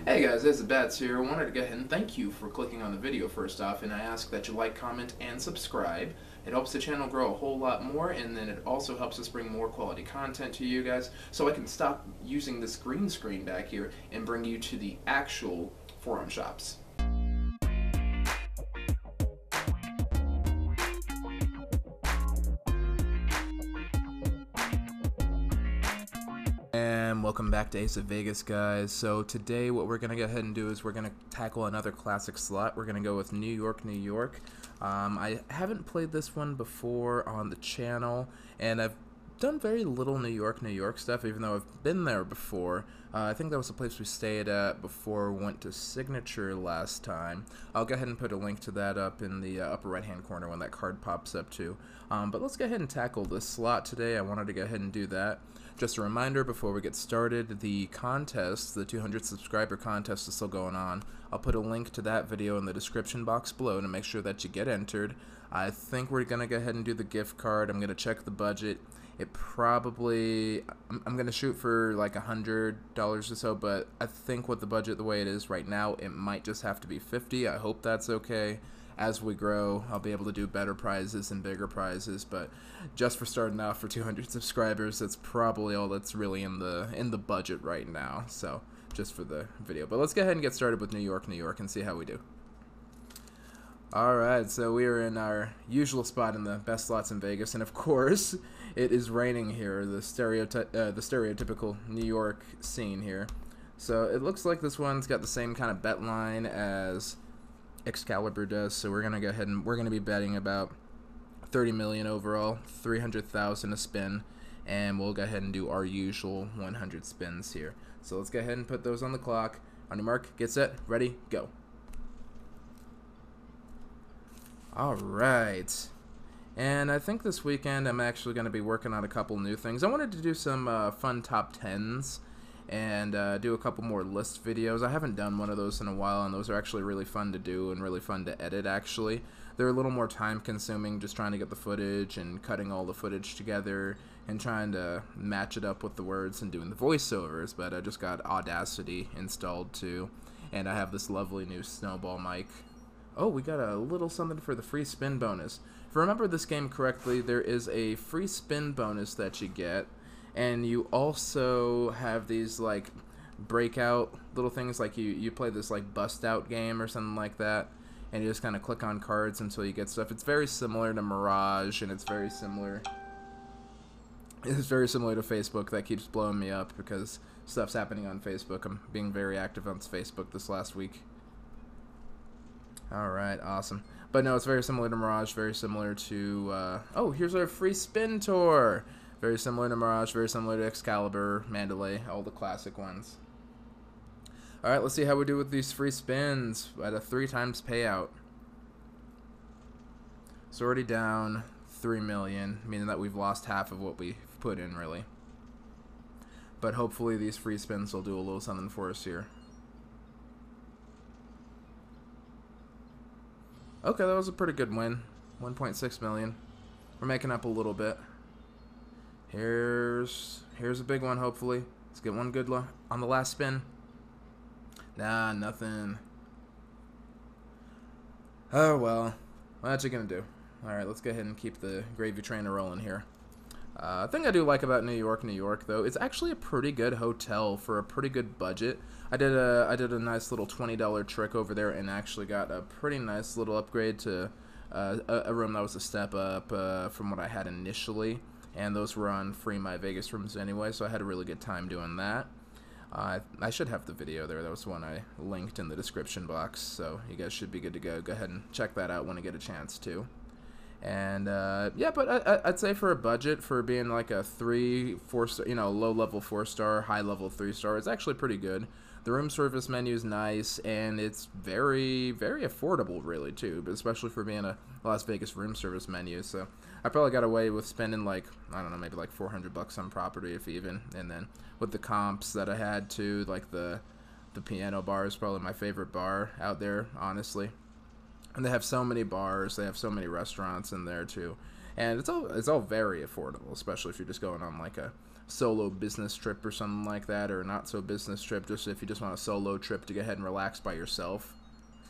Hey guys, it's Bats here. I wanted to go ahead and thank you for clicking on the video first off, and I ask that you like, comment, and subscribe. It helps the channel grow a whole lot more, and then it also helps us bring more quality content to you guys, so I can stop using this green screen back here and bring you to the actual forum shops. And welcome back to Ace of Vegas, guys. So today what we're going to go ahead and do is we're going to tackle another classic slot. We're going to go with New York, New York. I haven't played this one before on the channel, and I've done very little New York, New York stuff, even though I've been there before. I think that was the place we stayed at before we went to Signature last time. I'll go ahead and put a link to that up in the upper right hand corner when that card pops up too. But let's go ahead and tackle this slot today. I wanted to go ahead and do that. Just a reminder before we get started, the contest, the 200 subscriber contest, is still going on. I'll put a link to that video in the description box below to make sure that you get entered. I think we're going to go ahead and do the gift card. I'm going to check the budget. It probably, I'm going to shoot for like $100 or so, but I think with the budget the way it is right now, it might just have to be $50. I hope that's okay. As we grow, I'll be able to do better prizes and bigger prizes, but just for starting off for 200 subscribers, that's probably all that's really in the budget right now. So just for the video, but let's go ahead and get started with New York, New York, and see how we do. Alright, so we are in our usual spot in the best slots in Vegas, and of course, it is raining here, the stereotypical New York scene here. So it looks like this one's got the same kind of bet line as Excalibur does, so we're gonna go ahead and we're gonna be betting about 30 million overall, 300,000 a spin, and we'll go ahead and do our usual 100 spins here. So let's go ahead and put those on the clock. On your mark, get set, ready, go. Alright, and I think this weekend I'm actually going to be working on a couple new things. I wanted to do some fun top 10s and do a couple more list videos. I haven't done one of those in a while, and those are actually really fun to do and really fun to edit, actually. They're a little more time consuming, just trying to get the footage and cutting all the footage together and trying to match it up with the words and doing the voiceovers, but I just got Audacity installed too, and I have this lovely new snowball mic. Oh, we got a little something for the free spin bonus. If I remember this game correctly, there is a free spin bonus that you get, and you also have these like breakout little things, like you play this like bust out game or something like that, and you just kind of click on cards until you get stuff. It's very similar to Mirage, and it's very similar to Facebook. That keeps blowing me up because stuff's happening on Facebook. I'm being very active on Facebook this last week. Alright, awesome. But no, it's very similar to Mirage, very similar to, oh, here's our free spin tour! Very similar to Mirage, very similar to Excalibur, Mandalay, all the classic ones. Alright, let's see how we do with these free spins at a 3 times payout. So already down 3 million, meaning that we've lost half of what we've put in, really. But hopefully these free spins will do a little something for us here. Okay, that was a pretty good win. 1.6 million. We're making up a little bit. Here's a big one, hopefully. Let's get one good luck on the last spin. Nah, nothing. Oh, well. What you gonna do? Alright, let's go ahead and keep the gravy train rolling here. Thing I do like about New York, New York, though, it's actually a pretty good hotel for a pretty good budget. I did a nice little $20 trick over there and actually got a pretty nice little upgrade to a room that was a step up from what I had initially, and those were on free MyVegas rooms anyway, so I had a really good time doing that. I should have the video there. That was one I linked in the description box, so you guys should be good to go. Go ahead and check that out when you get a chance to. And yeah, but I'd say for a budget, for being like a 3-4 star, you know, low level 4-star, high level 3-star, it's actually pretty good. The room service menu is nice, and it's very, very affordable, really, too, but especially for being a Las Vegas room service menu. So I probably got away with spending like, I don't know, maybe like $400 on property, if even. And then with the comps that I had too, like the piano bar is probably my favorite bar out there, honestly. And they have so many bars, they have so many restaurants in there too, and it's all very affordable, especially if you're just going on like a solo business trip or something like that, or not so business trip, just if you just want a solo trip to go ahead and relax by yourself,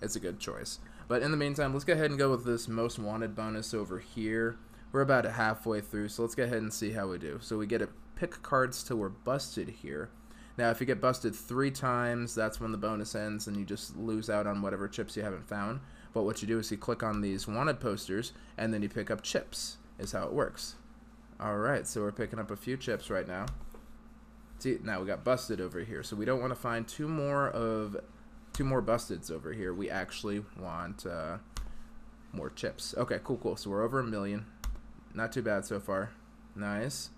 it's a good choice. But in the meantime, let's go ahead and go with this most wanted bonus over here. We're about halfway through, so let's go ahead and see how we do. So we get to pick cards till we're busted here. Now, if you get busted 3 times, that's when the bonus ends, and you just lose out on whatever chips you haven't found. But what you do is you click on these wanted posters, and then you pick up chips, is how it works. Alright, so we're picking up a few chips right now. See, now we got busted over here, so we don't want to find two more busteds over here. We actually want more chips. Okay, cool. So we're over 1 million. Not too bad so far. Nice.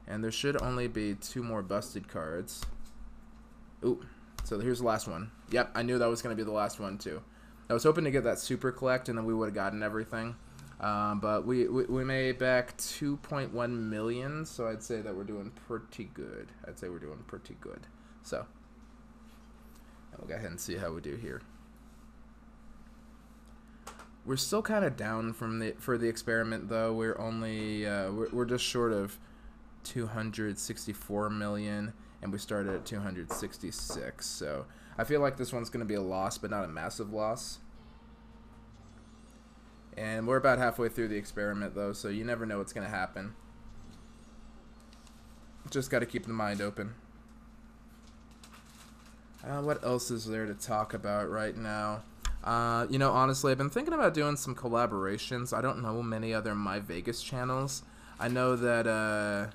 And there should only be 2 more busted cards. Ooh, so here's the last one. Yep, I knew that was going to be the last one too. I was hoping to get that super collect and then we would have gotten everything. But we made back 2.1 million, so I'd say that we're doing pretty good. So, we'll go ahead and see how we do here. We're still kind of down for the experiment though. We're only we're just short of 264 million, and we started at 266. So I feel like this one's going to be a loss, but not a massive loss. And we're about halfway through the experiment though, so you never know what's going to happen. Just got to keep the mind open. What else is there to talk about right now? You know, honestly, I've been thinking about doing some collaborations. I don't know many other MyVegas channels. I know that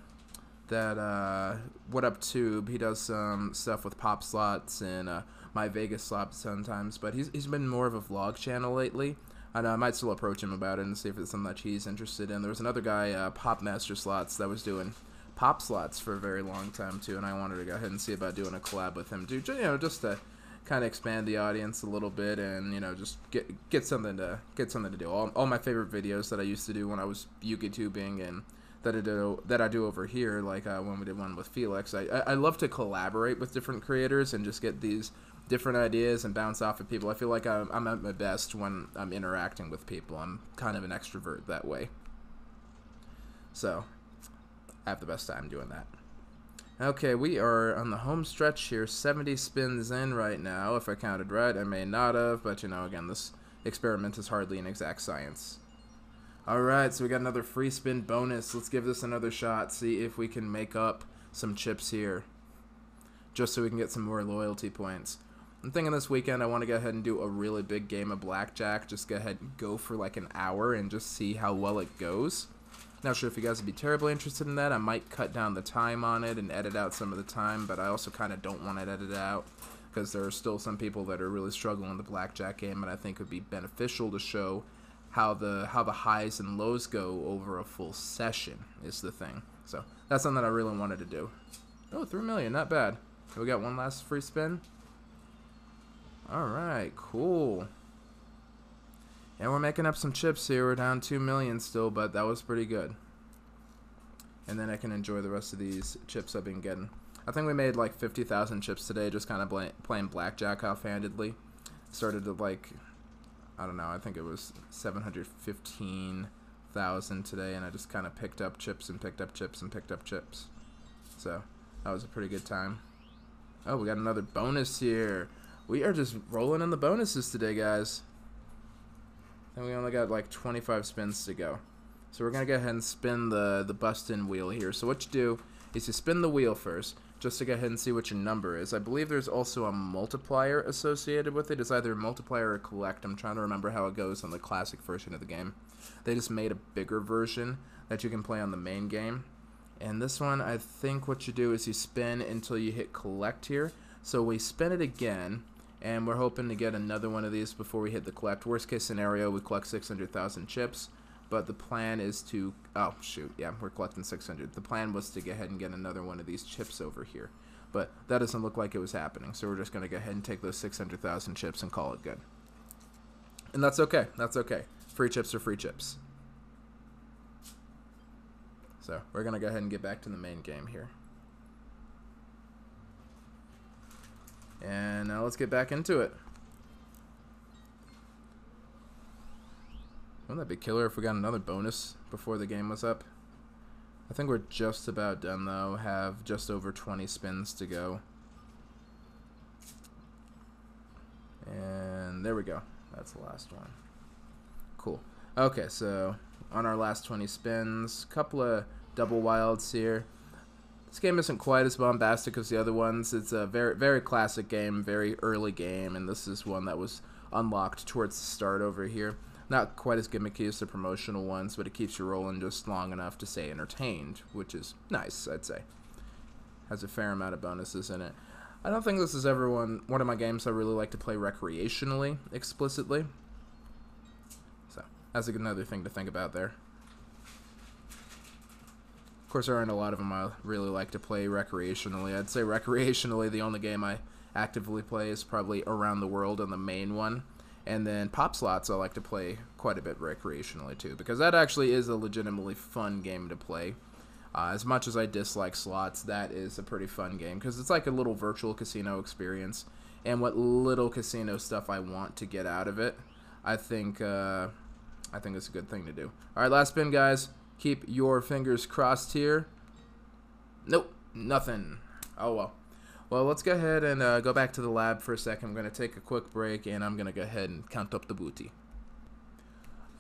What Up Tube, he does some stuff with Pop Slots and MyVegas Slots sometimes, but he's been more of a vlog channel lately. And I might still approach him about it and see if it's something that he's interested in. There was another guy, Pop Master Slots, that was doing Pop Slots for a very long time too, and I wanted to go ahead and see about doing a collab with him too, you know, just to kind of expand the audience a little bit, and you know, just get something to do. All my favorite videos that I used to do when I was YouTubing and that I do over here, like when we did one with Felix. I love to collaborate with different creators and just get these different ideas and bounce off of people. I feel like I'm at my best when I'm interacting with people. I'm kind of an extrovert that way. So I have the best time doing that. Okay, we are on the home stretch here. 70 spins in right now, if I counted right. I may not have, but you know, again, this experiment is hardly an exact science. Alright, so we got another free spin bonus. Let's give this another shot, see if we can make up some chips here, just so we can get some more loyalty points. I'm thinking this weekend I want to go ahead and do a really big game of blackjack. Just go ahead and go for like an hour and just see how well it goes. Not sure if you guys would be terribly interested in that. I might cut down the time on it and edit out some of the time, but I also kind of don't want it edited out because there are still some people that are really struggling in the blackjack game, and I think it would be beneficial to show how the highs and lows go over a full session is the thing. So that's something that I really wanted to do. Oh, 3 million, not bad. We got one last free spin. Alright, cool. And we're making up some chips here. We're down 2 million still, but that was pretty good. And then I can enjoy the rest of these chips I've been getting. I think we made like 50,000 chips today, just kind of playing blackjack offhandedly. Started to like, I don't know, I think it was 715,000 today, and I just kind of picked up chips and picked up chips and picked up chips. So that was a pretty good time. Oh, we got another bonus here. We are just rolling in the bonuses today, guys. And we only got like 25 spins to go. So we're going to go ahead and spin the bust-in wheel here. So what you do is you spin the wheel first, just to go ahead and see what your number is. I believe there's also a multiplier associated with it. It's either a multiplier or collect. I'm trying to remember how it goes on the classic version of the game. They just made a bigger version that you can play on the main game. And this one, I think what you do is you spin until you hit collect here. So we spin it again, and we're hoping to get another one of these before we hit the collect. Worst case scenario, we collect 600,000 chips, but the plan is to, oh shoot, yeah, we're collecting 600. The plan was to go ahead and get another one of these chips over here, but that doesn't look like it was happening, so we're just going to go ahead and take those 600,000 chips and call it good. And that's okay, that's okay. Free chips are free chips. So we're going to go ahead and get back to the main game here. And now let's get back into it. Wouldn't that be killer if we got another bonus before the game was up? I think we're just about done though. Have just over 20 spins to go. And there we go. That's the last one. Cool. Okay, so on our last 20 spins, couple of double wilds here. This game isn't quite as bombastic as the other ones. It's a very, very classic game, very early game, and this is one that was unlocked towards the start over here. Not quite as gimmicky as the promotional ones, but it keeps you rolling just long enough to stay entertained, which is nice, I'd say. Has a fair amount of bonuses in it. I don't think this is ever one of my games I really like to play recreationally, explicitly. So, that's another thing to think about there. Of course, there aren't a lot of them I really like to play recreationally. I'd say recreationally, the only game I actively play is probably Around the World on the main one. And then Pop Slots I like to play quite a bit recreationally too, because that actually is a legitimately fun game to play. As much as I dislike slots, that is a pretty fun game, because it's like a little virtual casino experience. And what little casino stuff I want to get out of it, I think it's a good thing to do. All right, last spin, guys. Keep your fingers crossed here. Nope, nothing. Oh, well. Well, let's go ahead and go back to the lab for a second. I'm going to take a quick break, and I'm going to go ahead and count up the booty.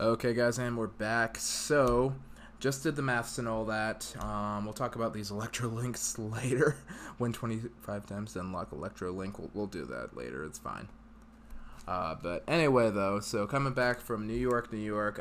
Okay, guys, and we're back. So, just did the maths and all that. We'll talk about these electrolinks later. Win 25 times to unlock electrolink. We'll do that later. It's fine. But anyway, though, so coming back from New York,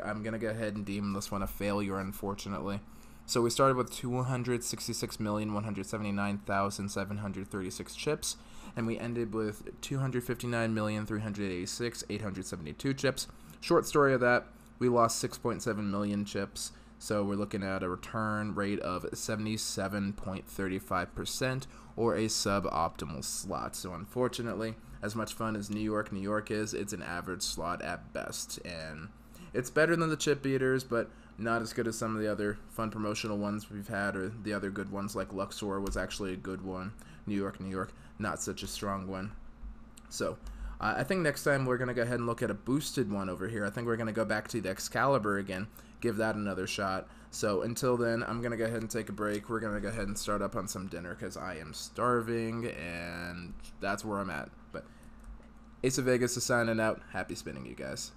I'm going to go ahead and deem this one a failure, unfortunately. So we started with 266,179,736 chips, and we ended with 259,386,872 chips. Short story of that, we lost 6.7 million chips, so we're looking at a return rate of 77.35%, or a suboptimal slot. So unfortunately, as much fun as New York is, it's an average slot at best, and it's better than the chip beaters, but not as good as some of the other fun promotional ones we've had, or the other good ones like Luxor was actually a good one. New York, not such a strong one. So I think next time we're going to go ahead and look at a boosted one over here. I think we're going to go back to the Excalibur again, give that another shot. So until then, I'm going to go ahead and take a break. We're going to go ahead and start up on some dinner because I am starving, and that's where I'm at. But Ace of Vegas is signing out. Happy spinning, you guys.